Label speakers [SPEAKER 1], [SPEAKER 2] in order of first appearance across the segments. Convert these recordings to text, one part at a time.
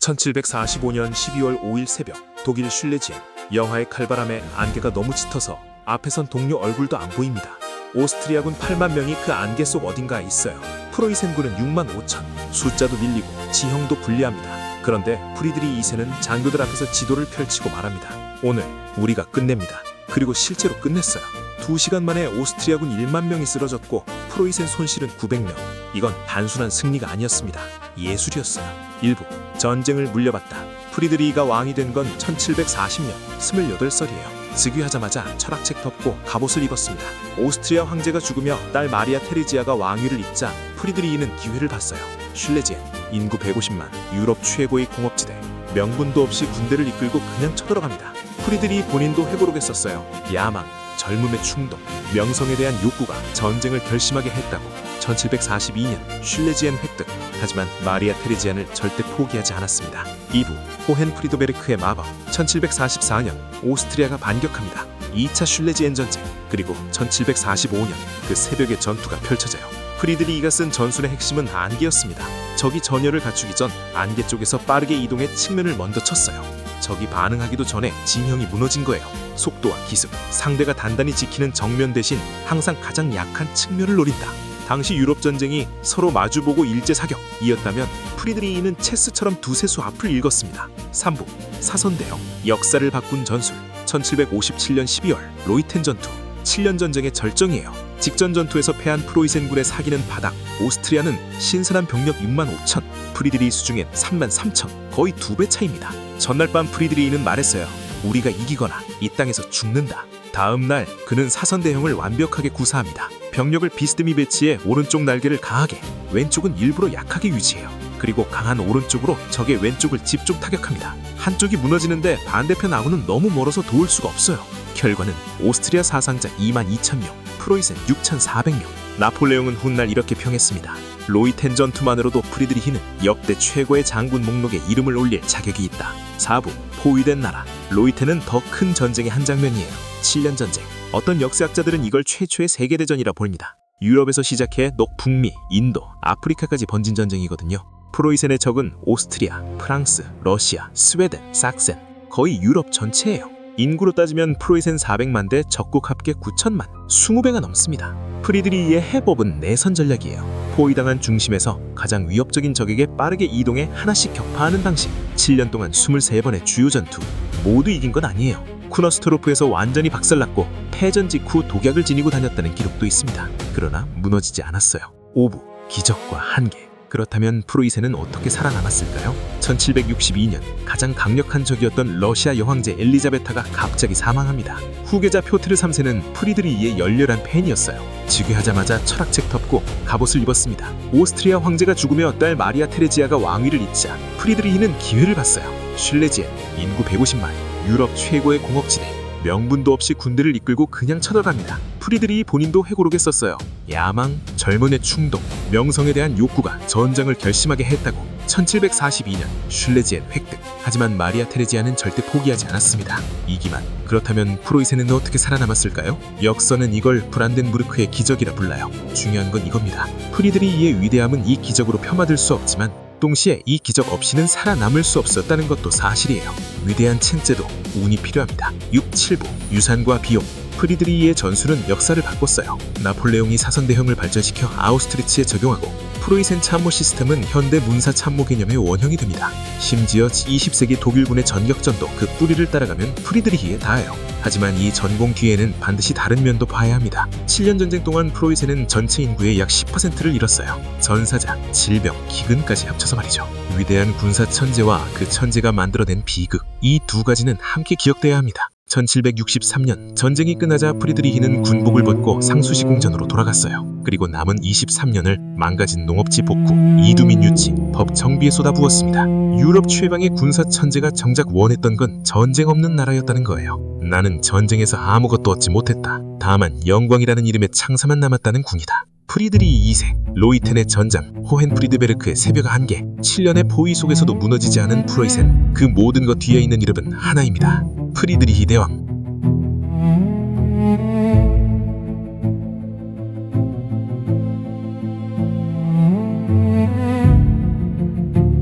[SPEAKER 1] 1745년 12월 5일 새벽 독일 슐레지엔 영하의 칼바람에 안개가 너무 짙어서 앞에선 동료 얼굴도 안 보입니다. 오스트리아군 8만 명이 그 안개 속 어딘가에 있어요. 프로이센군은 6만 5천, 숫자도 밀리고 지형도 불리합니다. 그런데 프리드리히 2세는 장교들 앞에서 지도를 펼치고 말합니다. 오늘 우리가 끝냅니다. 그리고 실제로 끝냈어요. 2시간 만에 오스트리아군 1만 명이 쓰러졌고 프로이센 손실은 900명. 이건 단순한 승리가 아니었습니다. 예술이었어요. 일부 전쟁을 물려받다. 프리드리히가 왕이 된 건 1740년 28살이에요. 즉위하자마자 철학책 덮고 갑옷을 입었습니다. 오스트리아 황제가 죽으며 딸 마리아 테레지아가 왕위를 잇자 프리드리히는 기회를 봤어요. 슐레지엔 인구 150만, 유럽 최고의 공업지대. 명분도 없이 군대를 이끌고 그냥 쳐들어갑니다. 프리드리히 본인도 회고록했었어요. 야망, 젊음의 충동, 명성에 대한 욕구가 전쟁을 결심하게 했다고. 1742년 슐레지엔 획득. 하지만 마리아 테레지안을 절대 포기하지 않았습니다. 2부 호헨프리드베르크의 마법. 1744년 오스트리아가 반격합니다. 2차 슐레지엔 전쟁. 그리고 1745년 그 새벽의 전투가 펼쳐져요. 프리드리히가 쓴 전술의 핵심은 안개였습니다. 적이 전열을 갖추기 전 안개 쪽에서 빠르게 이동해 측면을 먼저 쳤어요. 적이 반응하기도 전에 진영이 무너진 거예요. 속도와 기습, 상대가 단단히 지키는 정면 대신 항상 가장 약한 측면을 노린다. 당시 유럽 전쟁이 서로 마주보고 일제사격이었다면 프리드리히는 체스처럼 두세 수 앞을 읽었습니다. 3부 사선대형, 역사를 바꾼 전술. 1757년 12월 로이텐 전투. 7년 전쟁의 절정이에요. 직전 전투에서 패한 프로이센군의 사기는 바닥. 오스트리아는 신선한 병력 6만 5천, 프리드리히 수중엔 3만 3천, 거의 2배 차이입니다. 전날 밤 프리드리히는 말했어요. 우리가 이기거나 이 땅에서 죽는다. 다음 날 그는 사선대형을 완벽하게 구사합니다. 병력을 비스듬히 배치해 오른쪽 날개를 강하게, 왼쪽은 일부러 약하게 유지해요. 그리고 강한 오른쪽으로 적의 왼쪽을 집중 타격합니다. 한쪽이 무너지는데 반대편 아군은 너무 멀어서 도울 수가 없어요. 결과는 오스트리아 사상자 2만 2천 명, 프로이센 6,400명. 나폴레옹은 훗날 이렇게 평했습니다. 로이텐 전투만으로도 프리드리히는 역대 최고의 장군 목록에 이름을 올릴 자격이 있다. 4부 포위된 나라. 로이텐은 더 큰 전쟁의 한 장면이에요. 7년 전쟁. 어떤 역사학자들은 이걸 최초의 세계대전이라 봅니다. 유럽에서 시작해 북미, 인도, 아프리카까지 번진 전쟁이거든요. 프로이센의 적은 오스트리아, 프랑스, 러시아, 스웨덴, 삭센, 거의 유럽 전체예요. 인구로 따지면 프로이센 400만 대 적국 합계 9천만, 20배가 넘습니다. 프리드리히의 해법은 내선 전략이에요. 포위당한 중심에서 가장 위협적인 적에게 빠르게 이동해 하나씩 격파하는 방식. 7년 동안 23번의 주요 전투. 모두 이긴 건 아니에요. 쿠너스토로프에서 완전히 박살났고 패전 직후 독약을 지니고 다녔다는 기록도 있습니다. 그러나 무너지지 않았어요. 5부 기적과 한계. 그렇다면 프로이센은 어떻게 살아남았을까요? 1762년 가장 강력한 적이었던 러시아 여황제 엘리자베타가 갑자기 사망합니다. 후계자 표트르 3세는 프리드리히의 열렬한 팬이었어요. 즉위하자마자 철학책 덮고 갑옷을 입었습니다. 오스트리아 황제가 죽으며 딸 마리아 테레지아가 왕위를 잇자 프리드리히는 기회를 봤어요. 슐레지엔 인구 150만, 유럽 최고의 공업지대. 명분도 없이 군대를 이끌고 그냥 쳐들어갑니다. 프리드리히 본인도 회고록에 썼어요. 야망, 젊음의 충동, 명성에 대한 욕구가 전장을 결심하게 했다고. 1742년 슐레지엔 획득. 하지만 마리아 테레지아는 절대 포기하지 않았습니다. 이기만. 그렇다면 프로이센은 어떻게 살아남았을까요? 역사는 이걸 브란덴부르크의 기적이라 불러요. 중요한 건 이겁니다. 프리드리히의 위대함은 이 기적으로 폄하될 수 없지만 동시에 이 기적 없이는 살아남을 수 없었다는 것도 사실이에요. 위대한 첸제도 운이 필요합니다. 6, 7부 유산과 비용. 프리드리히의 전술은 역사를 바꿨어요. 나폴레옹이 사선대형을 발전시켜 아우스트리츠에 적용하고 프로이센 참모 시스템은 현대 문사 참모 개념의 원형이 됩니다. 심지어 20세기 독일군의 전격전도 그 뿌리를 따라가면 프리드리히에 닿아요. 하지만 이 전공 뒤에는 반드시 다른 면도 봐야 합니다. 7년 전쟁 동안 프로이센은 전체 인구의 약 10%를 잃었어요. 전사자, 질병, 기근까지 합쳐서 말이죠. 위대한 군사 천재와 그 천재가 만들어낸 비극, 이 두 가지는 함께 기억돼야 합니다. 1763년 전쟁이 끝나자 프리드리히는 군복을 벗고 상수시공전으로 돌아갔어요. 그리고 남은 23년을 망가진 농업지 복구, 이두민 유치, 법 정비에 쏟아부었습니다. 유럽 최강의 군사 천재가 정작 원했던 건 전쟁 없는 나라였다는 거예요. 나는 전쟁에서 아무것도 얻지 못했다. 다만 영광이라는 이름의 창사만 남았다는 군이다. 프리드리히 2세, 로이텐의 전장, 호헨프리드베르크의 새벽 한계, 7년의 포위 속에서도 무너지지 않은 프로이센. 그 모든 것 뒤에 있는 이름은 하나입니다. 프리드리히 대왕.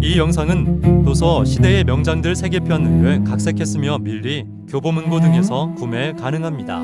[SPEAKER 2] 이 영상은 도서 시대의 명장들 세계편을 각색했으며 밀리, 교보문고 등에서 구매 가능합니다.